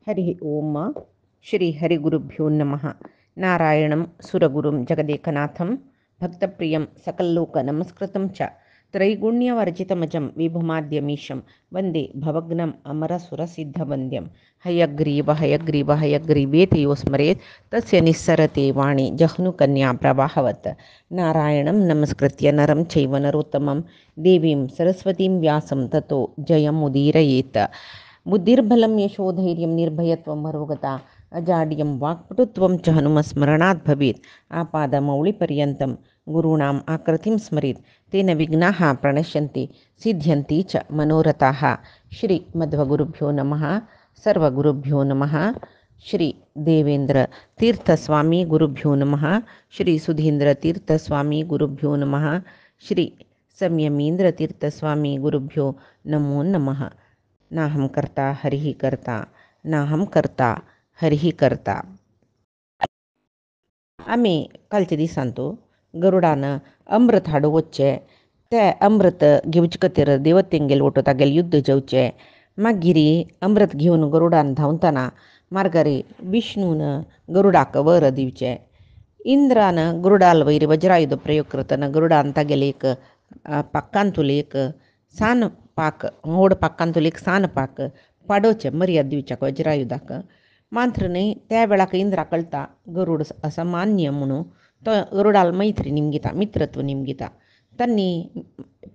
हरि ओम श्री हरिगुरुभ्यो नमः। नारायणं सुरगुरुं जगदेकनाथं भक्तप्रियं सकललोकनमस्कृतं च त्रैगुण्यवर्जितमजं विभुमाद्यमीशं वन्दे भवग्नम् अमरसुरसिद्धवन्द्यं। हयग्रीव हयग्रीव हयग्रीवेति यो स्मरेत् तस्य निस्सरते वाणी जह्नुकन्या प्रवाहवत्। नारायणं नमस्कृत्य नरं चैव नरोत्तमं देवीं सरस्वतीं व्यासं ततो जयमुदीरयेत्। बुद्धिर्बलं यशोधैर्यं निर्भयत्वं मरोगता अजाड्यं वाक्पटुत्वं च हनुमस्मरणात् भवेत्। आपादमौलिपर्यन्तं गुरूणाम् आकृतिं स्मरेत् तेन विघ्नाः प्रणश्यन्ति सिद्ध्यन्ति च मनोरथाः। श्री मध्वगुरुभ्यो नमः। सर्वगुरुभ्यो नमः। श्री देवेंद्र तीर्थस्वामी गुरुभ्यो नमः। श्री सुधींद्र तीर्थस्वामी गुरुभ्यो नमः। श्री संयमींद्र तीर्थस्वामी गुरुभ्यो नमो नमः। नाहं कर्ता हरिः कर्ता नाहं कर्ता हरिः कर्ता. आम्ही कालच्या दिसांतो गरुडानं अमृत हाडू वच्चे ते अमृत घेवचे खातीर देवतेंगेर वटो तागेले युद्ध जेवचे. मागिरी अमृत घेवन गरुडान धांवतना मार्गारी विष्णून गरुडाक वर दिवचे. इंद्रान गरुडाल वयर वज्रायुध प्रयोग करतना गरुडान तागेले एक पाकांतूल एक सान पाक मोड पाकांतूल एक सान पाक पाडोवचे मर्याद दिवच्याक वज्रायुधाक. मात्र न्ही त्या वेळाक इंद्रा कळटा गरुड असामान्य म्हणून तो गरुडाल मैत्री निमगिता मित्रत्व निमगिता. तांणी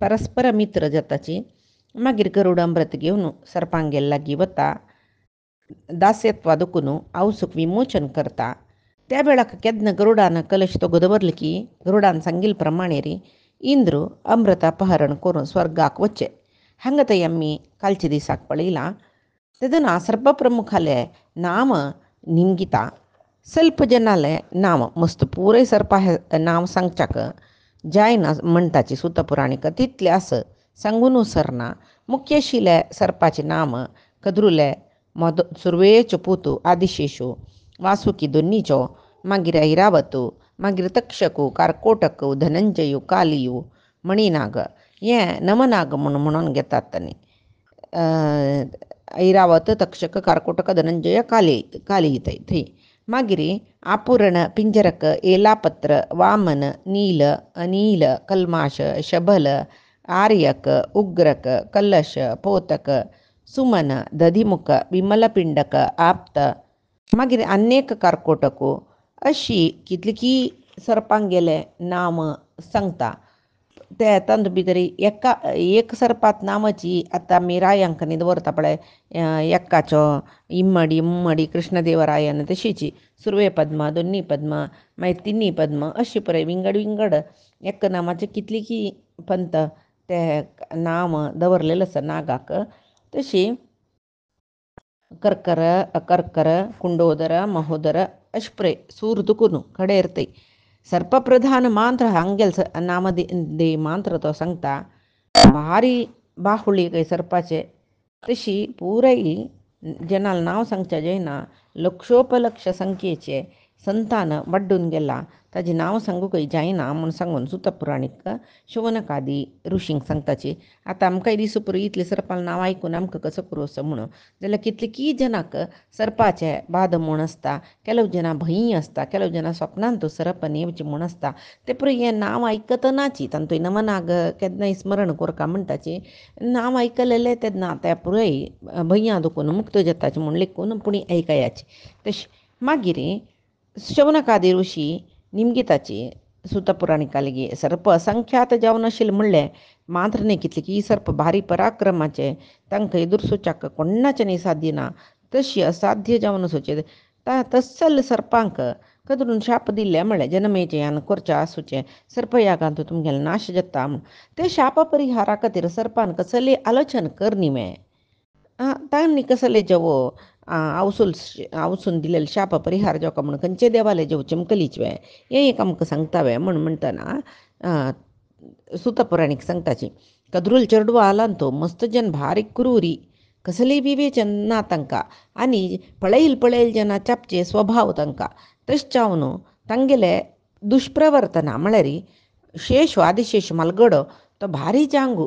परस्पर मित्र जाताची. मागीर गरुड अमृत घेवन सर्पांगेर लागीं वता दास्यत्वा दुखून आवसूक विमोचन करता. त्या वेळाक केदन गरुडान कलश तो दवरलो की गरुडान सांगिल प्रमाणे री इंद्र अमृत अपहरण करून स्वर्गाक वच्चे. हांगा थंय आमी कालच्या दिसाक पळयलां. तेदना सर्पप्रमुखाले नाम निमगिता. ಸ್ವಲ್ಪ ಜನಾಲೆ नाव मस्त पुरय सर्पा नाव सांगच्याक जायना म्हणटाची सुतपुराणिक तितले आस सांगून सरना. मुख्य आशिल्ले सर्पाचे नाम कद्रुले मोद सुर्वेचो पोतू आदिशेशू वासुकी दोनीचो मागीर ऐरावतू मागीर तक्षकू कारकोटकू धनंजयू कालियू मणिनाग हें नवनाग म्हणून घेतात तांणी. ऐरावत तक्षक कारकोटक धनंजय काली थंय. मागीर आपुरण पिंजरक एलापत्र वामन नील अनील कल्माश शबल आर्यक उग्रक कलश पोतक सुमन दधिमुख विमलपिंडक आप्त मागीर अनेक कारकोटकू अशी कितलीकी सर्पांगेले नाम सांगता. ते तांदूळ भितर एक सर्पात नांवाची आतां आमी रायांक न्ही दवरता पळय एक्काचो इम्मडी मुम्मडी कृष्णदेवरायन तशीची सुर्वे पद्मा दोनी पद्मा मागीर तिनी पद्मा अशी पळय विंगड एक्क नांवाचे कितलीकी पंत ते नांव दवरलेले आसा नागाक. तशी कर्कर अकर्कर कुंडोदर महोदर अशे पळय सूर दुखून कडेर थंय सर्पप्रधान मांत्र हांगेल नाम दे मांत्र तो सांगता. भारी बाहुळी काही सर्पाचे. तशी पुराय जनाल नाव सांगच्या जायना लक्षोपलक्ष संख्येचे संतान वाडून गेला ताजें नांव सांगूकय जायना म्हूण सांगून सुतपुराणीक शौनकादी ऋषींक सांगताची. आतां आमकांय दिसूं पुरो इतले सर्पाल नांव आयकून आमकां कसो पुरो असो म्हणून जाल्यार कितलेकी जनाक सर्पाचे बाद म्हूण आसता. केलो जना भंय आसता केलो जना स्वप्नांत तो सर्प येवचे म्हूण आसता. ते पुरो हें नांव आयकतनाची तांतूय नवनाग केन्नाय स्मरण कोरका म्हणटाची नांव आयकलेले तेन्ना ते पुरय भंया दुखून मुक्त जाताचे म्हूण लेखून पुणी आयकयाची. तशी मागीर शौनकादी ऋषी निमगिताची सुतपुराणिका लेगी सर्प असंख्यात जावन आशिल्ले म्हणलें मात्र न्ही कितलीकी सर्प भारी पराक्रमाचे तांकां एदुरसुच्याक कोण्णाचें न्ही साध्य ना. तशी असाध्य जावन वचूचे तस्सल सर्पांक कदरून शाप दिल्ले म्हणलें जन्मेचें यान करचें आसूचें सर्पयागांत तुमगेलो नाश जाता म्हूण. ते शाप परिहारा खातीर सर्पान कसले आलोचन कर निमे तांणी कसले जेवो आवसून दिलेले शाप परिहार जावका म्हणून खंयचे देवाले जेव चमकलीच वे हें एक आमकां सांगता वे म्हणटना सुतपुराणीक सांगताची. कद्रुल चेडूं आला तो मस्त जन भारी क्रूरी कसलेय विवेचन ना तांकां आनी पळयल जना चापचे स्वभाव तांकां. तशें जावन तांगेले दुश्प्रवर्तना म्हळ्यार शेष आदिशेश मालगडो तो भारी जांगू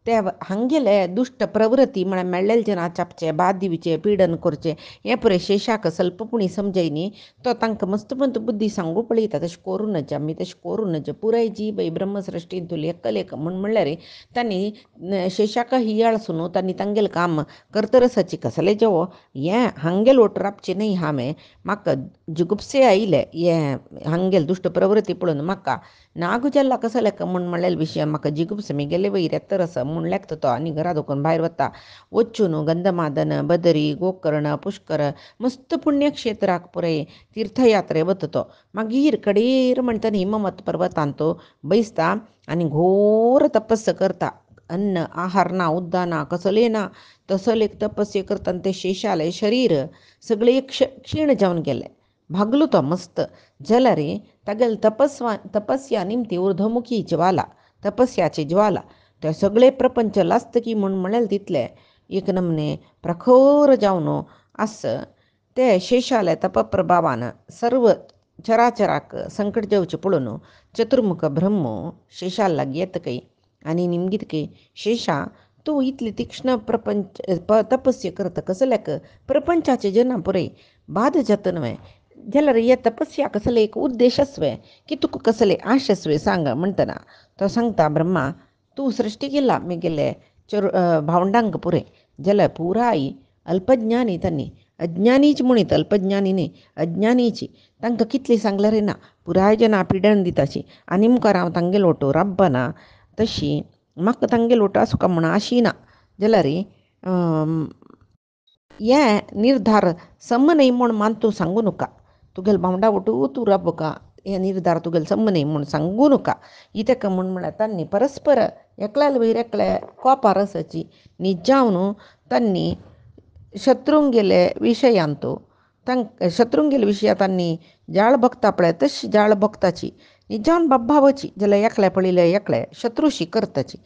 ते हांगेले दुष्ट प्रवृत्ती म्हळ्यार मेळ्ळेले जना चापचे बाद दिवचे पिडन करचे हे पुरे शेशाक स्वल्पपुणी समजयनी तो तांकां मस्तपंत बुद्धी सांगू पळयता तशें करूं नज आमी तशें करूं नज पुराय जीब ब्रह्मसृश्टीन तुली एकलेक म्हणल्यार तांणी शेशाक हियाळसून तांणी तांगेलें काम करतरसाची कसले जेवो हें हांगेल ओट रावचे न्हय हांवें म्हाका जुगुप्से आयले हें हांगेल दुश्ट प्रवृत्ती पळोवन म्हाका नागुजेल्ला कसलेक म्हणलेले विशय म्हाका जिगुप्स गेले वयर येतरस म्हूण लेखता तो आनी घरा दुखून भायर वता वचून गंधमादन बदरी गोकर्ण पुष्कर मस्त पुण्यक्षेत्राक पुरे तीर्थयात्रे वता तो मागीर कडेर म्हणटा हिमवत पर्वतांत तो बैसता आनी घोर तपस्स करता अन्न आहार ना उद्दा ना कसले ना तसले तपस्से करतना ते शेशाले शरीर सगळे क्षीण जावन गेले भागलो तो मस्त जाल्यार तागेल तपस्या निमती ऊर्ध्वमुखी ज्वाला तपस्याची ज्वाला ते सगळे प्रपंच लास्तकी म्हणलें तितले एक नमने प्रखर जावन आस ते शेशाले तपप्रभावान सर्व चराचराक संकट जेवचे पळोवन चतुर्मुख ब्रह्म शेशाल लागीं येतकय आनी निमगीतकय शेशा तूं इतली तीक्ष्ण तपस्या करता कसल्याक प्रपंचाचे जना पुरय बाद जाता न्हय जाल्यार हे तपस्या कसले एक उद्देशस्वे की तुका कसले आशस्वे सांग म्हणटना तो सांगता ब्रह्मा तूं सृश्टी केला म्हगेले भावंडांक पुरे जाल्यार पुराय अल्पज्ञानी तांणी अज्ञानीची म्हणीत अल्पज्ञानी न्ही अज्ञानीची तांकां कितली सांगल्यार ना पुराय जना पिडण दिताची आनी मुखार हांव तांगेल ओटो राबना तशी म्हाका तांगेल ओटो आसूं काय म्हण आशी ना जाल्यार हें निर्धार सम न्हय म्हूण मान तूं सांगू नका तुगेल भावंडा ओटू तूं राबका हें निर्धार तुगेल सम न्हय म्हूण सांगू नका इतक म्हळ्यार तांणी परस्पर एकल्याल वयर एकले कोपार आसाची न्ही तांणी शत्रूंगेले विशयांत शत्रूंगेले विशया तांणी जाळ भोगता पळय तशी जाळ भोगताची न्ही बाबावची जाल्यार एकले पळयले एकले शत्रुशी करताची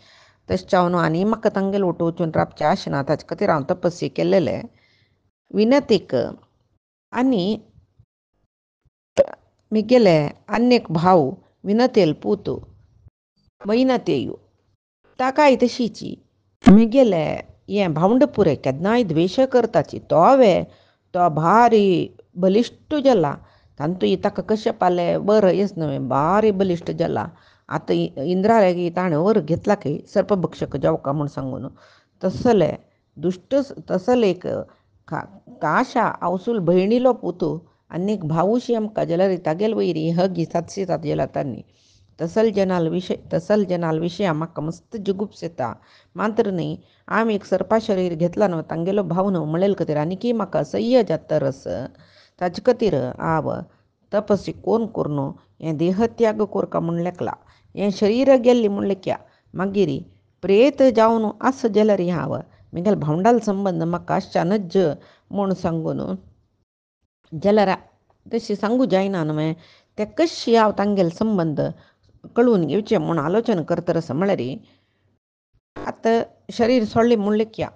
तशें जावन आनी म्हाका तांगेल ओटो वचून राबचें आसना ताचे खातीर हांव तपस्से केल्लेले विनतीक आनी म्हगेले आनेक भाव विनतेल पूत वैनतेयू ताकाय तशीची म्हगेले हें भावंड पुरे केन्नाय द्वेश करताची तो भारी बलिश्ट जाला तांतूय ताका कशें पाले वर येस न्हय भारी बलिश्ट जाला आतां इंद्राक ताणें वर घेतला खंय सर्पभक्षक जावका म्हूण सांगून तसले दुश्ट तसले एक काशा अवसूल भयणीलो पुतू आनीक भावूशी आमकां जाल्यार तागेल वयरी हगी सातशी जात जाल्यार तांणी तसल जनाल विशय म्हाका मस्त जुगुप्स येता मात्र न्ही हांव एक सर्पा शरीर घेतला न्हय तांगेलो भाव न्हय म्हणलेले खातीर आनीकय म्हाका सह्य जाता रस ताचे खातीर हांव तपस्या कोण करून हें देहत्याग कोरका म्हूण लेखला हें शरीर गेल्ली म्हूण लेख्या मागीर प्रेत जावन आस जाल्यार हांव म्हगेले भावंडाल संबंद म्हाका आसचानच म्हूण सांगून जाल्यार तशें सांगू जायना न्हय ते कशी हांव तांगेले संबंद कळून घेवचें म्हूण आलोचना करतरस म्हळ्यार आतां शरीर सोडलें म्हूण लेख्या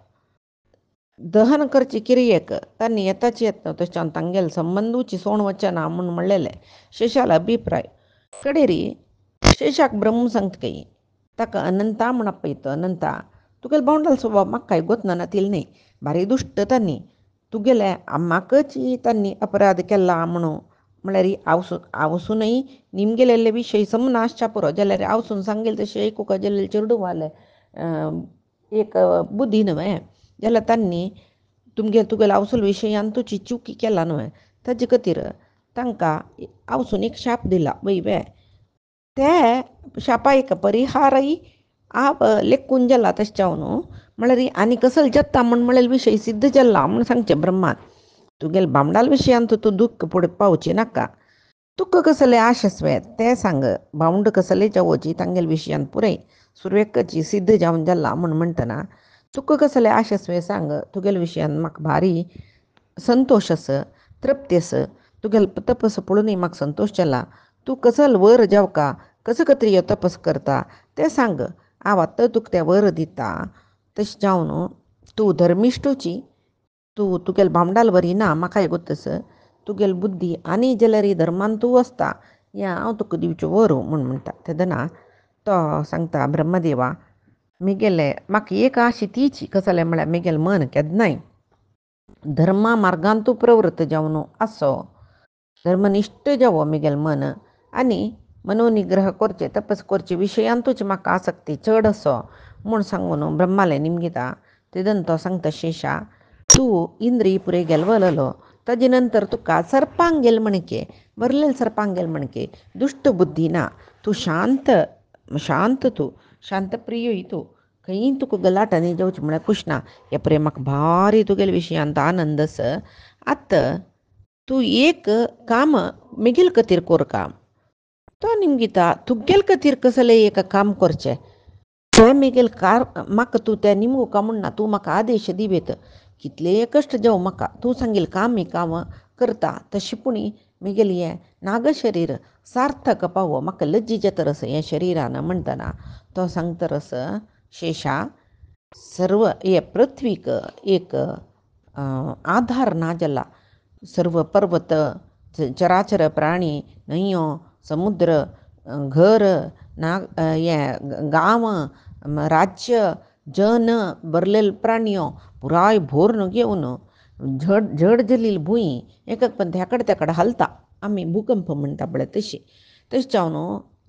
दहन करचे क्रियेक तांणी येताची येता तशें हांव तांगेले संबंदूची सोण वचना म्हूण म्हणलेलें शेशाला अभिप्राय कडेरी शेशाक ब्रह्म सांगतकय ताका अनंता म्हूण आपयता अनंता तुगेले भावंडाल स्वभाव म्हाका कांय गोतना नातिल न्ही भारी दुश्ट तांणी तुगेले म्हाकाच तांणी अपराध केला म्हणून म्हळ्यार आवसूनय निमगेलेले विशय सम नासच्या पुरो जाल्यार आवसून सांगेल तशें आयकूंक जाल्यार चेडूं वाले एक बुद्धी न्हय जाल्यार तांणी तुगेले आवसूल विशयान तुजी चुकी केला न्हय ताजे खातीर तांकां आवसून एक शाप दिला वयवे ते शापा एक परिहारय हांव लेखून जाला तशें जावन म्हळ्यार आनी कसले जत्ता म्हळ्यार विशय सिद्ध जाला म्हूण सांगचें ब्रह्मान तुगेले भावंडाल विशयांत तूं दूख पडत पावचें नाका तुका कसले आशस्वे ते सांग भावंड कसले जावोची तांगेले विशयान पुरय सुरवेकची सिद्ध जावन जाला म्हूण म्हणटना तुका कसले आशस्वे सांग तुगेले विशयान म्हाका भारी संतोश आस तृप्ती आस तुगेले तपस पळोवनय म्हाका संतोश जाला तूं कसले वर जावका कसो खातीर तपस करता तें सांग हांव आतां तुका तें वर दिता तशें जावन तूं धर्मिश्टूची तूं तुगेले भावंडाल वरी ना म्हाकाय गोतस तुगेली बुद्धी आनी जाल्यार धर्मान तूं वचता हें हांव तुका दिवचें वर म्हूण म्हणटा तेदना तो सांगता ब्रह्मदेवा मिगेले म्हाका एक आशी तीची कसले म्हळ्यार मिगेल मन केन्नाय धर्मा मार्गान तूं प्रवृत्त जावन आसो धर्मनिश्ठ जावो मिगेल मन आनी मनोनिग्रह करचे तपस करचे विशयांतूच म्हाका आसक्ती चड असो म्हूण सांगून ब्रह्माले निमगिता तेदन तो सांगता शेशा तूं इंद्री पुरे गेलवलो ताजे नंतर तुका सर्पांक गेल म्हणके बरलेल सर्पांक गेल म्हणके दुश्ट बुद्धी ना तूं शांत तूं शांतप्रिय तूं खंय तुका गलाटनी जावचें म्हळ्यार खुश ना हे परे म्हाका भारी तुगेले विशयांत आनंद आस आतां तूं एक काम मिगेल खातीर कोर काम तो निमगिता तुगेल खातीर कसलें एक काम करचें तें मिगेल म्हाका तूं तें निमगू का म्हणना तूं म्हाका आदेश दिवेत कितलेय कश्ट जावं म्हाका तूं सांगील काम करता तशें पुणी मिगेल हें नाग शरीर सार्थक पावो म्हाका लज्जी तरस हें शरिरान म्हणटना तो सांगतरस शेशा सर्व हे पृथ्वीक एक आधार ना जाला सर्व पर्वत चराचर प्राणी न्हंयो समुद्र घर हें गांव राज्य जन बरलेल प्राण्यो पुराय भोरून घेवन झड जलील भुंय एक पण ह्याकड तेकड हलता आमी भूकंप म्हणटा पळय तशी जावन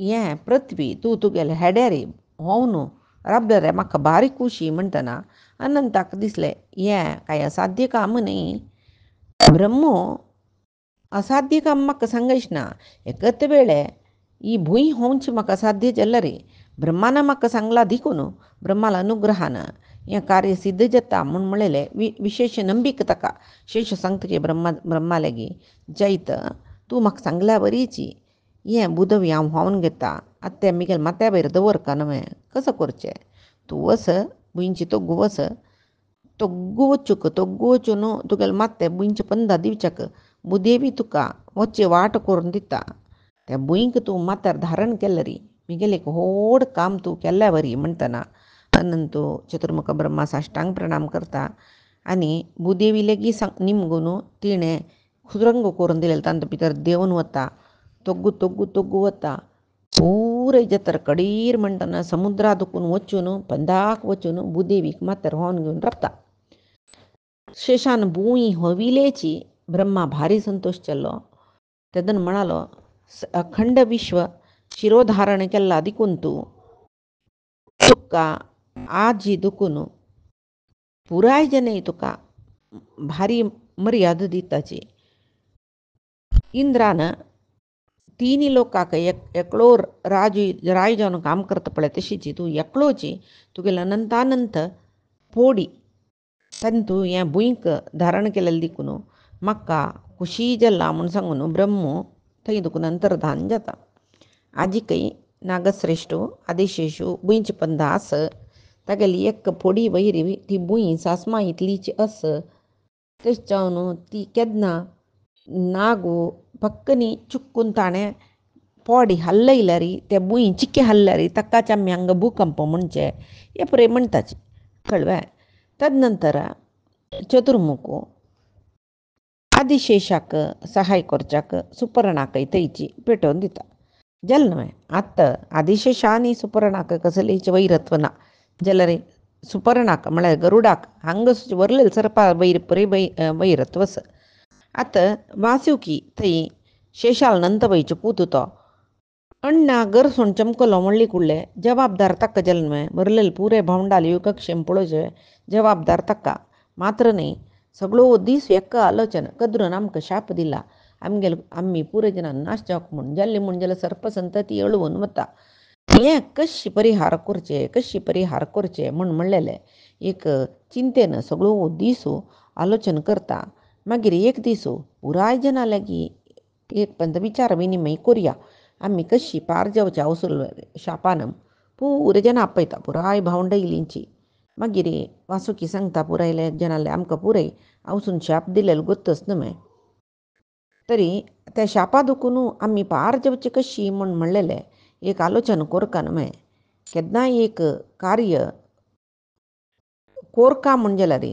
हें पृथ्वी तूं तुगेले हेड्यारी होवन राबलें म्हाका बारीक खुशी म्हणटना अनंताक दिसलें हें कांय असाध्य काम न्ही ब्रह्मो असाध्य काम म्हाका सांगयच ना एकत वेळे ही भुंय होवची म्हाका साध्य जाल्ला रे ब्रह्मान म्हाका सांगला देखून ब्रह्माला अनुग्रहान हें कार्य सिद्ध जाता म्हूण म्हणलेलें विशेश नंबीक ताका शेश सांगतकी ब्रह्मा लेगी जैत तूं म्हाका सांगल्या बरीची हें बुदवी हांव व्हांवन घेता आतां तें मिगेल माथ्या भायर दवर का न्हय कसो करचें तूं वच भुंयची तोग्गू वच तोग्गू वचून तुगेलें माथ्या भुंयचें पंदा दिवच्याक बुदेवी तुका वच्चे वाट करून दिता त्या भुंयक तूं माथ्यार धारण केलें री मिगेलें एक व्हड काम तूं केल्ल्या बरी म्हणटना अनंत चतुर्मुख ब्रह्मा साश्टांग प्रणाम करता आनी भुदेवी लेगीत निमगून तिणें सुरंग करून दिलेलो तांचे भितर देंवन वता तोग्गू वता पुराय जतर कडीर म्हणटना समुद्रा दुखून वचून पंदाक वचून भुदेवीक माथ्यार व्होन घेवन रावता शेशान भुंय हविलेची ब्रह्मा भारी संतोश केल्लो तेदन म्हणालो अखंड विश्व शिरोधारण केला देखून तूं तुका आजी दुखून पुराय जने तुका भारी मर्यादा दिताची इंद्रान तिनी लोकांक एकलो राय जावन काम करता पळय तशीची तूं एकलोची तुगेले अनंतानंत पोडी तेन्ना तूं हें भुंयक धारण केलेलें देखून म्हाका खुशी जाला म्हूण सांगून ब्रह्मो थंय देखून अंतर्धान जाता आजिकय नागश्रेश्ठ आदिशेशू भुंयची पंदा आस तागेली एक पोडी वयरी ती भुंय सासमा इतलीची आस तेच जावन ती केन्ना नागू पक्कनी चुकून ताणें पोडी हल्लयल्या री ते भुंय चिक्के हल्ल्या री ताकाच आमी हांगा भूकंप म्हणचे हे पळय म्हणटाचे कळ्ळें तद नंतर चतुर्मुख आदिशेशाक सहाय करच्याक सुपर्णाकय थंयची पेटोवन दिता जालें न्हय आतां आदिशेशा आनी सुपर्णाक कसलीच वैरत्व ना जाल्यार सुपर्णाक म्हळ्यार गरुडाक हांगा वरलेले सर्पा वैरत्व आसा आतां वासुकी थंय शेशाल नंतवयचो पूत तो अण्णा घर सोण चमकलो म्हणली कुडले जबाबदार ताका जालें न्हय बरलेले पुरे भावंडाल योगक्षेम पळोवचे जबाबदार ताका मात्र न्ही सगळो दीस एक आलोचन कदरून आमकां शाप दिला आमी पुरे जनान नाश जावंक म्हूण जाल्ली म्हूण जाल्यार सर्पसंतती अळवून वता हें कशी परिहार करचें म्हूण म्हणलेलें एक चिंतेन सगळो दीस आलोचन करता मागीर एक दीस पुराय जना लागीं एक पंत विचार विनिमय करुया आमी कशी पार जावच्या वसूल शापान पुरे जना आपयता पुराय भावंड इलींची मागीर वासुकी सांगता पुरायले जनाले आमकां पुरय वचून शाप दिलेलो गोत्तच न्हय तरी त्या शापा दुखून आमी पार जावची कशी म्हूण म्हणलेलें एक आलोचन कोरका न्हय केन्नाय एक कार्य कोरका म्हूण जाल्यार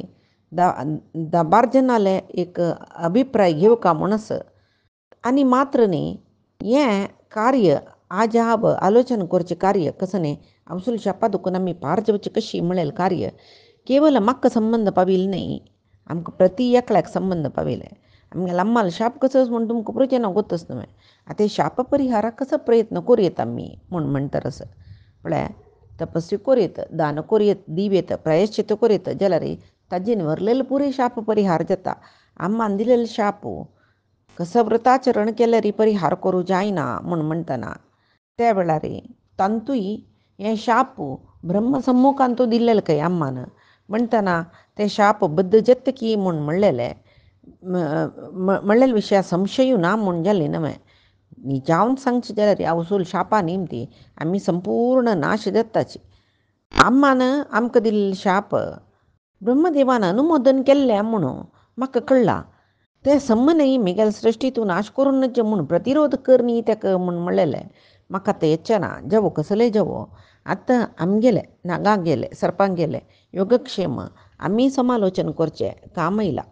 दाबार जनाले एक अभिप्राय घेवका म्हूण आस आनी मात्र न्ही हें कार्य आजाब आलोचन करचे कार्य कसने अवसूल शापा दुकान आम्ही पार जेवचे कशी मिळेल कार्य केवळ मक्क संबंध पावील नाही आमक प्रति एकल्याक संबंध पाविले आमगे लम्माल शाप कसं म्हण तुमकां प्रचना गोतच न्हय आता शाप परिहाराक कसो प्रयत्न करूयेत आमी म्हणटर असं म्हळ्यार तपस्वी करूयेत दान करूयेत दिवेत प्रायश्चित करूयेत जाल्यार ताजेन व्हरलेलो पुरे शाप परिहार जाता आम्मान दिलेलो शाप कसं व्रताचरण केल्यार परिहार करूं जायना म्हणटना त्या वेळार तांतूय हें शाप ब्रह्मसम्मुखान तो दिल्लेलो खंय आम्मान म्हणटना ते शाप बद्द जेत्त की म्हूण म्हणलेले विशया संशयू ना म्हूण जालें न्हय निजावन सांगचे जाल्यार अवसूल शापा निमती आमी संपूर्ण नाश जाताची आम्मान आमकां दिल्ले शाप ब्रह्मदेवान अनुमोदन केल्लें म्हणून म्हाका कळ्ळां ते सम्मनय मिगेल सृश्टीतून नाश करून नजे म्हूण प्रतिरोध कर न्ही तेका म्हूण म्हणलेलें म्हाका आतां येचना जवो कसले जवो आतां आमगेले नागांक गेले सर्पांक गेले योगक्षेम आमी समालोचन करचें काम येयलां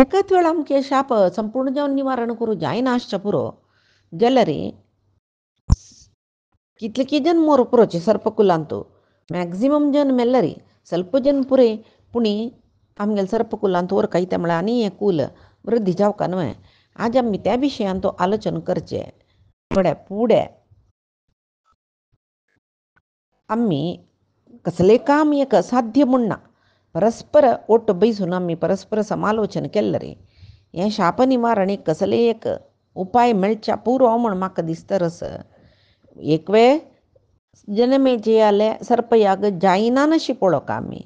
एकाच वेळ आमचे शाप संपूर्ण जावन निवारण करूं जायना आसचें पुरो जाल्यार कितले जन मोर पुरोचे सर्पकुलांतू मॅक्झिमम जन मेल्ल्यार ಸ್ವಲ್ಪ जन पुरे पुणी आमगेले सर्पकुलांत वर कांय म्हळ्यार आनी हें कूल वृद्धी जावका न्हय आज आमी त्या विशयान तो आलोचन करचें फुडें आमी कसलें काम एक साध्य म्हूण ना परस्पर ओट बैसून आमी परस्पर समालोचन केल्लें रे हें शाप निवारणीक कसलें एक उपाय मेळच्या पुरो म्हूण म्हाका दिसता रस एक वेळ जनमेचे जाले सर्पयाग जायना नशी पळोवका आमी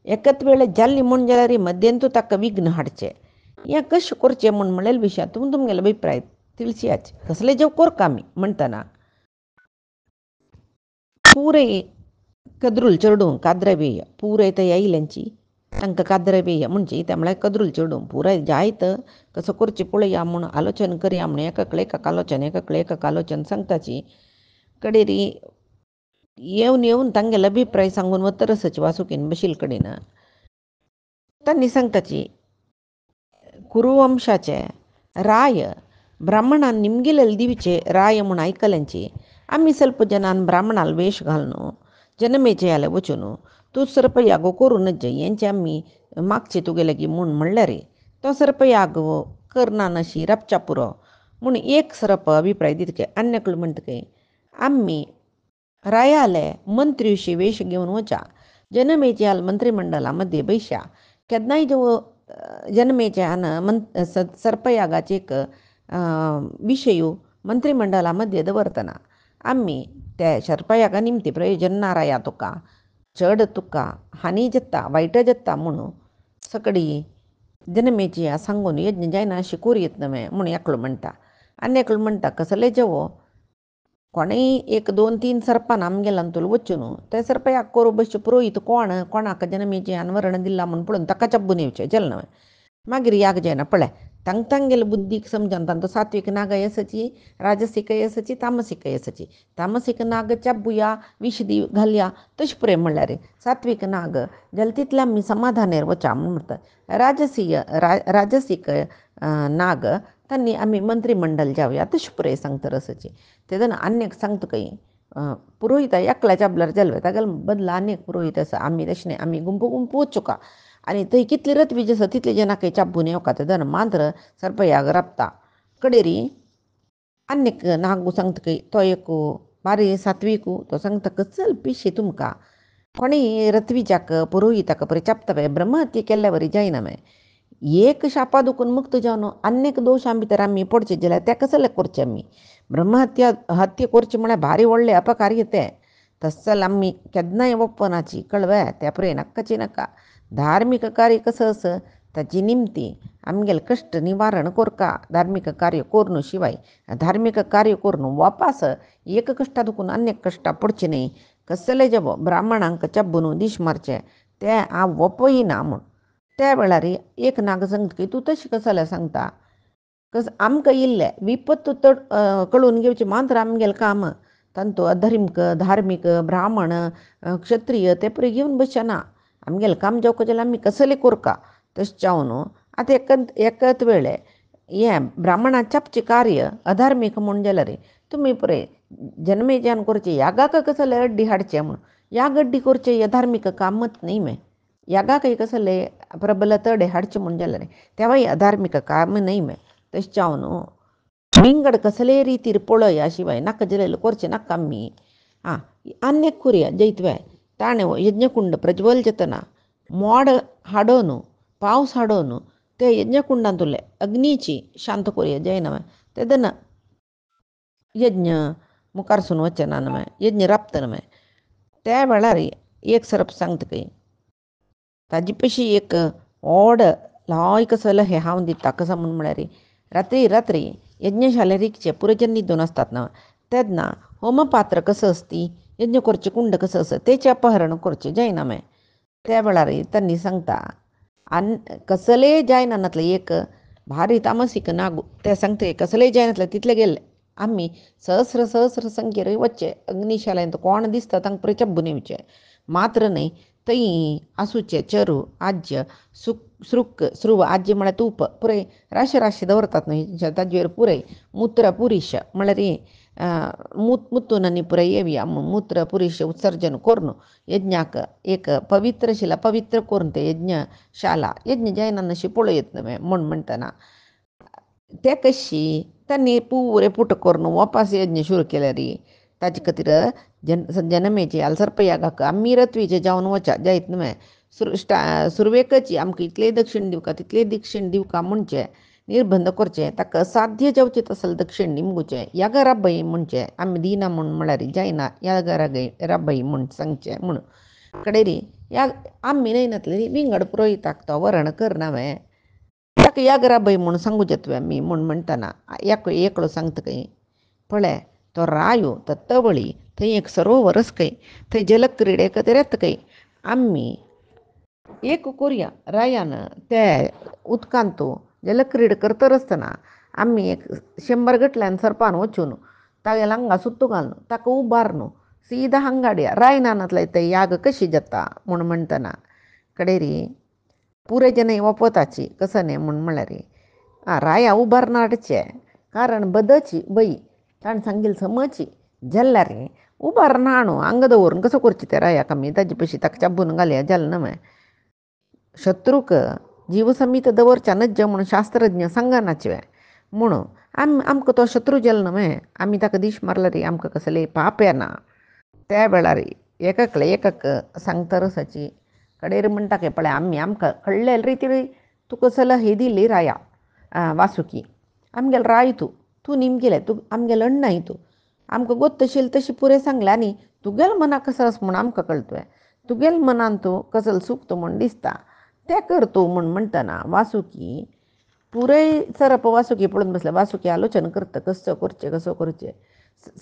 एकच वेळ जाल्ली म्हूण जाल्यार मध्यंतू ताका विघ्न हाडचें हें कशें करचें म्हूण म्हणलेल्या विशयात तुमगेलो अभिप्राय ತಿಳಿಸಿಯಾಚೆ कसले जेव करका आमी म्हणटना पुरे कद्रुल चेडूं काद्रवेय पुरे ते येयल्यांची तांकां काद्रवेय म्हणजे ते म्हळ्यार कद्रुल चेडूं पुराय जायत कसो करचें पळया म्हूण आलोचन करया म्हूण एकाक आलोचन सांगताची कडेरी येवन तांगेलो अभिप्राय सांगून वतरसाची वासुकीन बशील कडेन तांणी सांगताची कुरुवंशाचे राय ब्राह्मणान निमगेलेले दिवचे राय म्हूण आयकल्यांची आमी ಸ್ವಲ್ಪ जनान ब्राह्मणाल वेश घालून जनमेचे जाल्यार वचून तूं सर्पयागो करून नजे हेंचे आमी मागचे तुगेले की म्हूण म्हणल्यार तो सर्पयाग करना नशी राबच्या पुरो म्हूण एक सर्प अभिप्राय दितके अन्यकूळ म्हणटके आमी रायाले मंत्रीशी वेश घेवन वचा जनमेजयाल मंत्रिमंडला मध्ये बैश्या केन्नाय जो जनमेजयान सर्पयागाचे एक विशयू मंत्रिमंडला मध्ये दवरतना आमी त्या सर्पयागा निमती प्रयोजन ना राया तुका चड तुका हानी जाता वायट जाता म्हणून सकडी जनमेजया सांगून यज्ञ जायना अशी करूं न्हय म्हूण एकलो म्हणटा आनी एकलो म्हणटा कसले जेवो कोणेय एक 2-3 सर्पान आमगेल्यान तुला वचून ते सर्पयाग करूं बसचे पुरोहीत कोणाक जनमेजयान वर्ण दिला म्हूण पळोवन ताका चब्बून येवचें जालें न्हय मागीर याग जायना पळय तांगेले बुद्धीक समजून तांचो सात्वीक नाग येसची राजसीक येसची तामसीक येसची तामसीक नाग चब्बुया विषदी घालया तशें पुरे म्हणल्यार सात्वीक नाग जाल्यार तितले आमी समाधानेर वचा म्हूण म्हणटा राजसीक नाग तांणी आमी मंत्रिमंडल जावया तशें पुरे सांगता रसची तेदन आनीक सांगता खंय पुरोहीत एकल्या चाबल्यार जालें तागेले बदला आनीक पुरोहीत आसा आमी तशें आमी गुंपू वचुका आनी थंय कितली रथवीज आसा तितले जनाक चाबून येवका तेदन मात्र सर्पयाग राबता कडेरी आनीक नागू सांगता खंय तो एक बारी सात्वीकू तो सांगता चल पिशे तुमकां कोणेय रथविजाक पुरोहिताक पळय चाबता पळय ब्रह्महत्या केल्ल्या वरी जायना माय एक शापा दुखून मुक्त जावन आनीक दोशां भितर आमी पडचे जाल्यार तें कसले करचें आमी ब्रह्महत्या करचें म्हळ्यार भारी व्हडलें अपकार्य तें तस्सल आमी केन्नाय ओप्पनाची कळवय त्या पुरे नाकाची नाका धार्मीक कार्य कसं असं ताची निमती आमगेले कश्ट निवारण करका धार्मीक कार्य करून शिवाय धार्मीक कार्य करून वापास एक कश्टा दुखून अनेक कश्टा पडचे न्ही कसले जब ब्राह्मणांक चब्बून दिश मारचे ते हांव वपयना म्हूण त्या वेळार एक नाग सांगता की तूं तशें कसले सांगता आमकां इल्लें विपत्त कळून घेवचें मात्र आमगेलें काम तांतू अधर्मीक धार्मीक ब्राह्मण क्षत्रीय ते पळय घेवन बसना आमगेलें काम जावका जाल्यार आमी कसलें करका तशें जावन आतां एकच वेळे हें ब्राह्मणां चापचें कार्य अधार्मीक म्हूण जाल्यार तुम्ही पुरे जन्मेजान करचे यागाक कसले अड्डी हाडचे म्हणून याग अड्डी करचे या धार्मिक कामत नाही मे यागा काही कसले प्रबल तडे हाडचे म्हणून जाल्यार तेव्हाही अधार्मिक काम नाही मे तशें चावन विंगड कसले रितीर पळय शिवाय नाका जालेले करचे नाका आमी आं अन्य कुरया जैतवे ताणें यज्ञकुंड प्रज्वल जेतना मोड हाडोन पावस हाडोन ते यज्ञकुंडांतले अग्नीची शांत करूया जायना तेदन यज्ञ मुखारसून वचना न्हय यज्ञ राबता न्हय त्या वेळार एक सरप सांगता ताजी पशी एक व्हड लाय कसलो हे हांव दिता कसो म्हूण म्हळ्यार रात्री यज्ञशालेर रिकचे पुरजन न्हिदून आसतात न्हय तेन्ना होमपात्र कसं असती यज्ञ करचे कुंड कसं असं तेचे अपहरण करचें जायना माय त्या वेळार तांणी सांगता कसलेय जायनातले एक भारी तामसीक नागू ते सांगता कसलेय जायनातले तितले गेले आम्ही सहस्र संख्येर वच्चे अग्निशालेंत कोण दिसता तांकां प्रचब्बून येवचे मात्र न्हय थंय आसूचे चरू आज्य सृक स्रुव आज्य म्हळ्यार तूप पुरय राशी दवरतात न्हय ताजे वयर पुरय मूत्र पुरीश म्हळ्यार मुतून आनी पुरय येवया मूत्र पुरीश उत्सर्जन करून यज्ञाक एक पवित्र शिला पवित्र करून ते यज्ञशाला यज्ञ जायना अशी पळयत न्हय म्हूण म्हणटना ते कशी तांणी पुरे पुट करून वापस यज्ञ सुरू केले री ताजे खातीर जनमेचे सर्पयागाक आमी रत्वीचे जावन वचा जायत न्हय सुरवेकची आमकां इतले दक्षिण दिवका तितले दक्षिण दिवका म्हणचे निर्बंध करचे ताका साध्य जावचे तसले दक्षिण निमगुचे यागा राबय म्हणचे आमी दिना म्हूण म्हळ्यार जायना यागा राबय म्हूण सांगचे म्हूण कडेरी आमी न्हय विंगड पुरोहिताक तो वरण करना ताका यागराबय म्हूण सांगू येतवे आमी म्हूण म्हणटना एकलो सांगता पळय तो रायो तो तवळी थंय एक सरोवर आसा थंय जलक्रीडे खातीर येता आमी एक करुया रायान ते उदकांत जलक्रीड करता आसतना आमी एक 100 गटल्यान सरपान वचून तागेल्या हांगा सुत्तो घालून ताका उबारन सीदा हांगाड्या रायनातले ते याग कशी जाता म्हूण म्हणटना कडेरी पुरे जन वपताची कसं न्ही म्हूण म्हळ्यार राया उबारना हाडचे कारण बदची बई ताणें सांगिल्ली समची जाल्यार उबारना हाडू हांगा दवरून कसो करचें ते रायाक आमी ताजे पयशी ताका चाबून घालया जालें न्हय शत्रूक जीवसमीत दवरच्या नज्ज म्हणून शास्त्रज्ञ सांगनाचे म्हणून आमकां तो शत्रू जालो न्हय आमी ताका दिश मारला री आमकां कसले पाप येना त्या वेळार एकाक सांगता रसाची कडेर म्हणटा पळय आमकां कळले रितीर तुका कसलो हे दिली राया वासुकी आमगेले राय तूं निमगेले तूं आमगेले अण्णाय तूं आमकां गोत्त आशिल्ली तशी पुरे सांगल्या न्ही तुगेले मना कसो आसा म्हूण आमकां कळतोय तुगेले मनान तूं कसलो सुक्त म्हूण दिसता तें कर तूं म्हूण म्हणटना वासुकी पुरय सरप वासुकी पळोवन बसले वासुकी आलोचन करता कसो करचें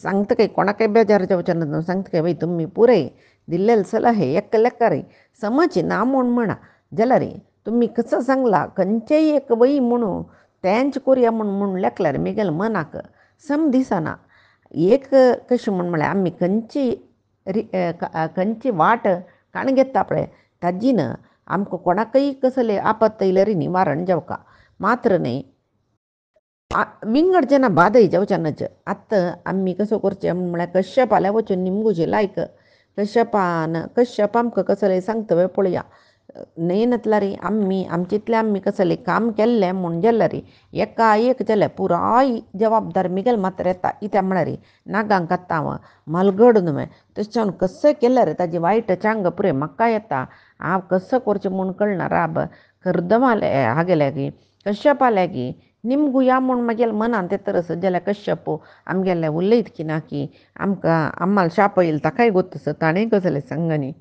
सांगता कोणाकय बेजार जावचें ना सांगता बाई तुमी पुरय दिल्लेले सलाहे एक लेकार समज ना म्हूण म्हणा जाल्यार तुमी कसो सांगला खंयचेय एक वय म्हणून तेंच करुया म्हूण लेखल्यार म्हगेल्या मनाक सम दिसना एक कशें म्हूण म्हळ्यार आमी खंयची वाट काण घेता पळय ताजीन आमकां कोणाकय कसले आपत येयल्यार निवारण जावका मात्र न्ही विंगड जेन्ना बादय जावचे नज आतां आमी कसो करचें म्हळ्यार कश्यपाल्या वचून निमगुचे लायक कश्यप आमकां कसलें सांगता पळया न्हयनातल्यार आमचेतलें आमी कसलें काम केल्लें म्हूण जाल्यार एका एक जाल्यार पुराय जबाबदार म्हगेल मात्र येता कित्याक म्हळ्यार नागांक आतां मालगड न्हय तशें कसो केल्यार ताजी वायट चांग पुरे म्हाका येता हांव कसो करचें म्हूण कळना राब कर्दमाले हागेल्या कश्यपाल्या निमगुया म्हूण म्हगेल्या मनान ते तरस जाल्यार कश्यप आमगेलें उलयत की ना की आम्हाला शाप येयला ताकाय गोत्तस ताणें कसलें सांगनी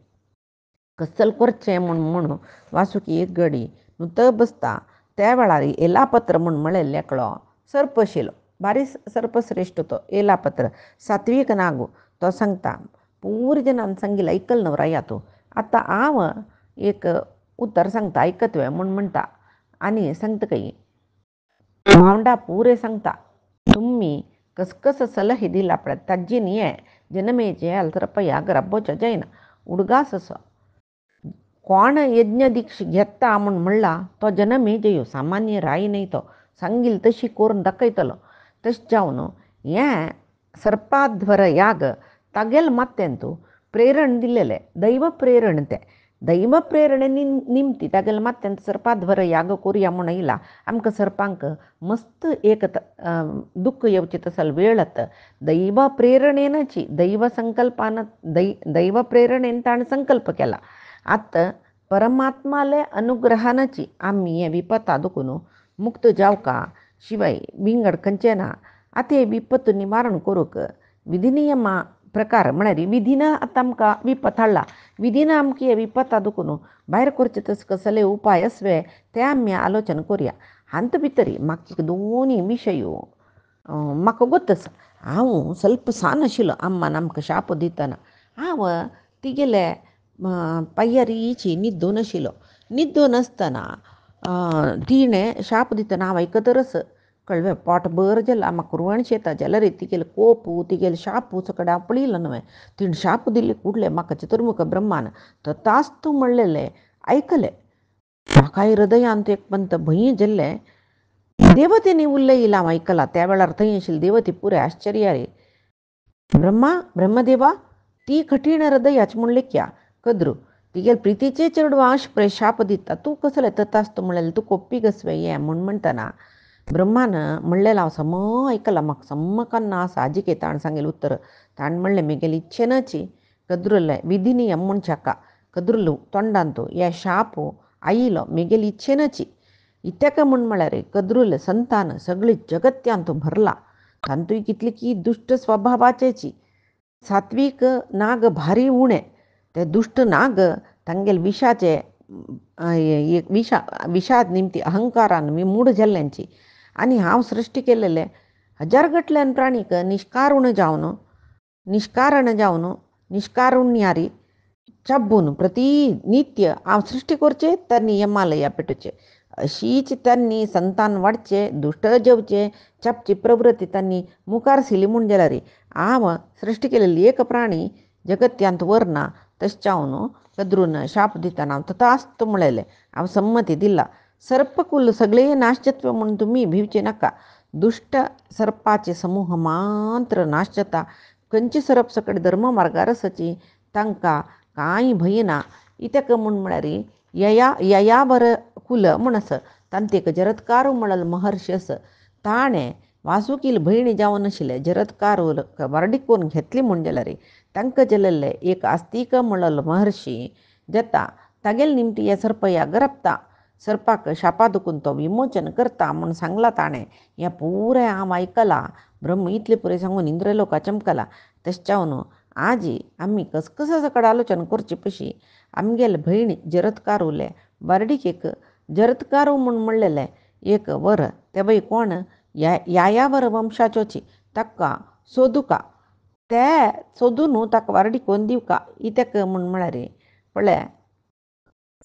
कसल करचें म्हूण वासुकी एक घडी नुत बसता त्या वेळार एलापत्र म्हूण म्हळेल्लो एकलो सर्प आशिल्लो भारी सर्प श्रेश्ठ तो एलापत्र सात्वीक नागू तो सांगता पूर जनान सांगिल्लें आयकल न्हय राया तूं आतां हांव एक उतर सांगता आयकत म्हूण म्हणटा आनी सांगता भावंडा पुरे सांगता तुमी कसकस सलहे दिला पळय ताजीन हे जनमेचे सर्पयाग राबोवचें जायना उडगास असो कोण यज्ञ दीक्ष घेता म्हूण म्हणला तो जनमेजयो सामान्य राय न्हय तो सांगिल्ली तशी करून दाखयतलो तशें जावन हें ಸರ್ಪಾಧ್ವರ ಯಾಗ तागेल मातेंतू प्रेरण दिलेले दैव प्रेरण ते दैव प्रेरणे निमती तागेल मातेंत सर्पाध्वर याग कोरया म्हूण येयला आमकां सर्पांक मस्त एक दुःख येवचें तसल वेळत दैव प्रेरणेनची दैव संकल्पान दैव प्रेरणेन ताणें संकल्प केला आत परमात्माले अनुग्रहानाची आमी हे विपत दुखून मुक्त जावका शिवाय विंगड खंयचें ना आतां हे विपत निवारण करूंक विधिनियमा प्रकार म्हळ्यार विधीनं आतां आमकां विपत हाडला विधीनं आमकां हे विपत दुखून भायर करचे तस कसले उपाय असवे ते आमी आलोचन करुया हांत भितरी म्हाका दोनी विशय म्हाका गोतस हांव ಸ್ವಲ್ಪ सान आशिल्लो अम्मान आमकां शाप दितना हांव तिगेले पाय्यारीची न्हिदोन आशिल्लो न्हिदोन आसतना तिणें शाप दितना हांव आयकतरच कळ्ळें पोट भर जाल्यार म्हाका रुवणशें येता जाल्यार तिगेले कोपू तिगेले शापू सकट हांव पळयलो न्हय तिणें शाप दिले कुडले म्हाका चतुर्मुख ब्रह्मान तथास्तू म्हणलेलें आयकलें म्हाकाय हृदयांत एक पंत भंय जाल्लें देवतेनी उलयलां हांव आयकलां त्या वेळार थंय आशिल्ली देवती पुरे आश्चर्य रे ब्रह्मदेवा ती कठीण हृदयाची म्हणले क्या कद्रू तिगेले प्रितीचे चेडवा अशें शाप दिता तूं कसलें तथास्तू म्हणलेलें तूं कोप्पी गसवे हें म्हणटना ब्रह्मान म्हणलेलं हांव सम आयकलां म्हाका सम कन्ना साजीक ताणें सांगलें उत्तर ताणें म्हणलें म्हगेली इच्छेनची कद्रुले विधी नियम म्हूण चाका कद्रुलू तोंडांतू हे शाप आयिलो म्हगेली इच्छेनची इत्याक म्हळ्यार कद्रुले संतान सगळी जगत्यांतू भरला तांतूय कितली की दुष्ट स्वभावाचेची सात्वीक नाग भारी उणे ते दुष्ट नाग तांगेले विशाचे विशाद निमती अहंकारान मी मूड जाल्ल्यांची आनी हांव सृश्टी केलेले हजारगटल्यान प्राणीक निष्कारण जावन निष्कारुण्यारी चब्बून प्रतिनित्य हांव सृश्टी करचे त्यांनी यमालया पेटोवचे अशीच त्यांनी संतान वाडचे दुष्ट जेवचे चपची प्रवृत्ती त्यांनी मुखार सिली म्हूण जाल्यार हांव सृश्टी केलेली एक प्राणी जगत्यांत वरना तशें कद्रून शाप दितना हांव तथास्तू म्हणलेलें हांव संमती दिला सर्पकुल सगळे नाश जातवे म्हणून तुमी भिवचे नाका दुष्ट सर्पाचे समूह मात्र नाश जाता खंयचे सरप सकट धर्म मार्गार आसाची तांकां कांय भंय ना इत्याक म्हळ्यार ययावर कुल म्हूण आसा तांतेक जरत्कार म्हणल महर्शी आसा ताणें वासुकील भयणी जावन आशिल्ले जरत्कार वारडिकोन घेतली म्हूण जाल्यार तांकां जाल्लेले एक आस्तीक म्हणल महर्शी जाता तागेले निमती हे सर्प याग रपता सर्पाक शापा दुखून तो विमोचन करता म्हूण सांगला ताणें हें पुरें हांव आयकलां ब्रह्म इतले पुरे सांगून इंद्रलोका चमकला तशें आजी आमी कसकसा सकट आलोचन करची पशी आमगेले भयणी जरत्कार उरले वारडिकेक जरत्कार म्हूण म्हणलेले एक वर ते बाई कोण यायावर वंशाचोची ताका सोदुका ते सोदून ताका वारडिकोन दिवका इत्याक म्हूण म्हळ्यार पळय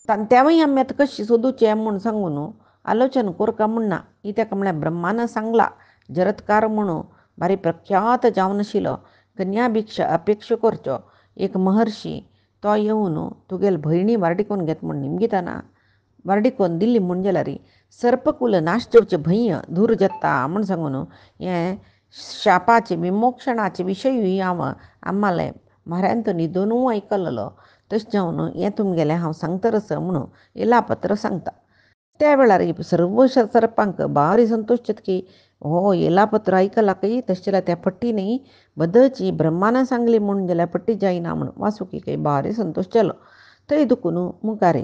तेवूय आमी आतां कशी सोदूचें म्हूण सांगून आलोचन करका म्हणना इत्याक म्हळ्यार ब्रह्मान सांगला जरत्कार म्हणून भारी प्रख्यात जावन आशिल्लो कन्या भिक्षा अपेक्षा करच्यो एक महर्शी तो येवन तुगेले भयणी वारडिकोन घेत म्हूण निमगिताना वारडिकोन दिल्ली म्हूण जाल्यार सर्पकुल नाश जावचे भंय दूर जाता म्हूण सांगून हें शापाचे विमोक्षणाचे विशयूय हांव आम्हाले म्हऱ्यांत न्हिदोनूय आयकल्लो तशें जावन हें तुमगेलें हांव सांगतरस म्हणून येलापत्र सांगता त्या वेळार सर्व सर्पांक भारी संतोश की हो येलापत्र आयकलाकय तशें जाल्यार त्या पट्टी न्ही बदलची ब्रह्माना सांगली म्हूण जाल्यार पट्टी जायना म्हूण वासुकीकय भारी संतोश जालो थंय दुखून मुखारी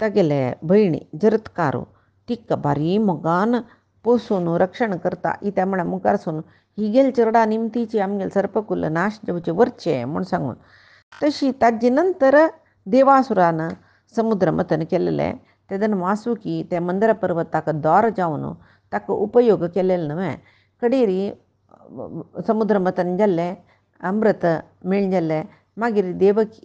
तागेले भयणी जरत्कारू तिका भारी मोगान पोसून रक्षण करता इत्या म्हळ्यार मुखारसून हिगेल चरडा निमतीची आमगेले सर्पकुल नाश जावचे वरचे म्हूण सांगून तशी ताजे नंतर देवासुरान समुद्र मथन केलेले तेदन वासुकी ते मंदर पर्वताक दोर जावन ताका उपयोग केलेले न्हय कडेरी समुद्र मथन जाल्लें अमृत मेळ जाल्लें मागीर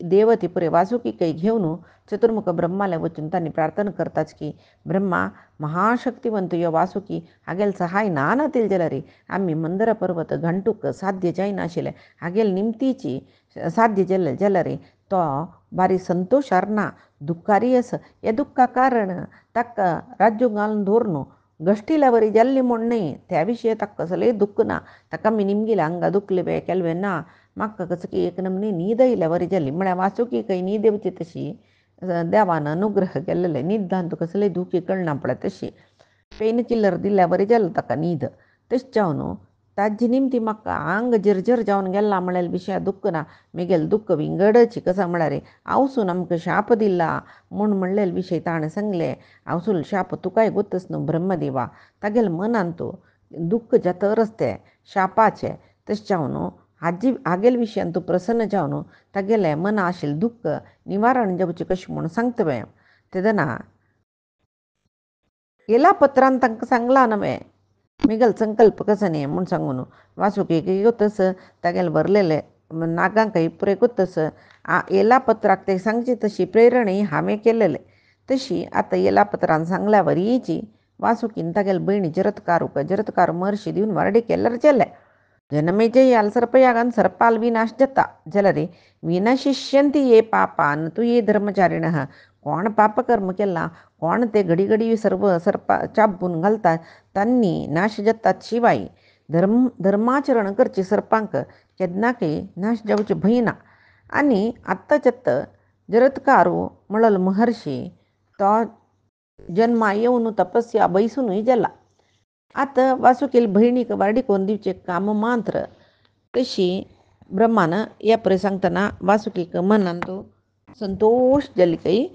देवती पुरे वासुकीकय घेवन चतुर्मुख ब्रह्माले वचून तांणी प्रार्थना करताच की ब्रह्मा महाशक्तिवंत यो वासुकी हागेले सहाय ना नातील जाल्यार आमी मंदर पर्वत घंटूक साध्य जायना आशिल्लें हागेले निमतीची साध्य जाल्लें जाल्यार तो भारी संतोशार ना दुख्खारी आसा हे दुख्खा कारण ताका राज्य घालून दवरून ಗಷ್ಟಿಲವರಿ ಜಲ್ಲಿ ಮೊಣ್ಣೆ त्याविषयी ತಕ್ಕಸಲೇ ದುಃಖನ ತಕ ನಿಮ್ಗಿಲ್ಲ ಹಂಗ दुखले बे केलवेना मक्क कसं की एक नमनी नीद इल्यावरी जल्ली म्हळ्या वासुकी काही नीद येवची तशी देवानं अनुग्रह केलेले निदान तुका कसले दुखी कळना पडे तशी पेन किल्लर दिल्यावरी जल्ल ताका नीद तश जावन ताजी निमती म्हाका आंग झरझर जावन गेल्ला म्हळ्यार विशय दुःख ना मिगेल दुःख विंगडची कसा म्हळ्यार आवसून आमकां शाप दिला म्हूण म्हणलेले विशय ताणें सांगले आवसूल शाप तुकाय गोतच न्हू ब्रह्मदेवा तागेल मनान तूं दुःख जतरच ते शापाचे तशें जावन हागेल विशयान तूं प्रसन्न जावन तागेलें मना आशिल्लें दुःख निवारण जावचें कशें म्हूण सांगता तेदना एला पत्रान तांकां सांगला नवे मिगल संकल्प कसं न्ही म्हूण सांगून वासुकी गोतस तागेले बरलेले नागांकय पुरे गोतस एला पत्राक ते सांगचे तशी प्रेरणी हांवें केलेले तशी आतां एला पत्रान सांगल्या वरीची वासुकीन तागेले भयणी जरत्कार महर्षी दिवन वरडी केल्यार जेले जनमेजय सर्पयागान सर्पाल विनाश जाता जाल्यार विनाशिष्यंती ये पापान तू ये धर्मचारिण कोण पापकर्म केला कोण ते घडी घडी सर्व सर्पा चाबून घालतात तांनी नाश जातात शिवाय धर्माचरण करचे सर्पांक केदनाकय नाश जावचे भंयना आनी आत्ताच्यात्त जरत्कारू म्हणल महर्षी तो जन्मा येवन तपस्या बैसूनय गेला आतां वासुकेल भयणीक वारडी कोरून दिवचे काम मात्र तशी ब्रह्मान या परे सांगतना वासुकीक मनान तो संतोष जाली काही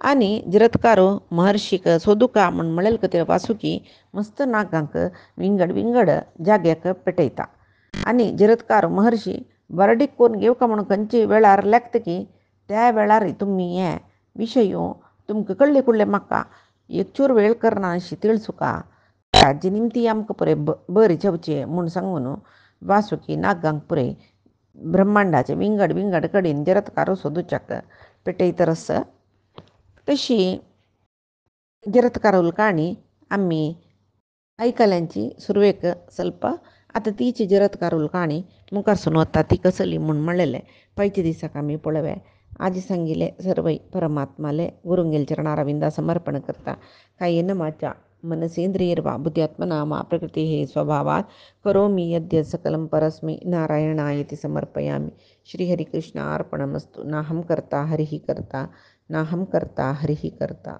आनी जरत्कारू महर्षीक सोदुका म्हूण म्हणलें ते वासुकी मस्त नागांक विंगड जाग्याक पेटयता आनी जरत्कार महर्षी बरडीक कोरून घेवका म्हणून खंयची वेळार लागतकी त्या वेळार तुमी हे विशय तुमकां कळ्ळे कुडले म्हाका एक चूर वेळ करना अशी तिळसुका ताजे निमती आमकां पुरे बरें जावचें म्हूण सांगून वासुकी नागांक पुरे ब्रह्मांडाचे विंगड कडेन जरत्कारू सोदूच्याक पेटयतरस तशी जरत्कारूल काणी आमी आयकल्यांची सुरवेक ಸ್ವಲ್ಪ आतां तीची जरत्कारूल काणी मुखारसून वता ती कसली म्हूण म्हणलेलें पयच्या दिसाक आमी पळोवया आजी सांगिल्ले सर्वय परमात्माले गुरुंगेल चरणारविंदा समर्पण करता कायेन वाचा मनसेंद्रियर्वा बुद्ध्यात्मना मा प्रकृति स्वभावात् करोमि यद्यत् सकलं परस्मै नारायणायति समर्पयामि श्रीहरिकृष्णार्पणमस्तु नाहं कर्ता हरिः कर्ता नाहं कर्ता हरिः कर्ता।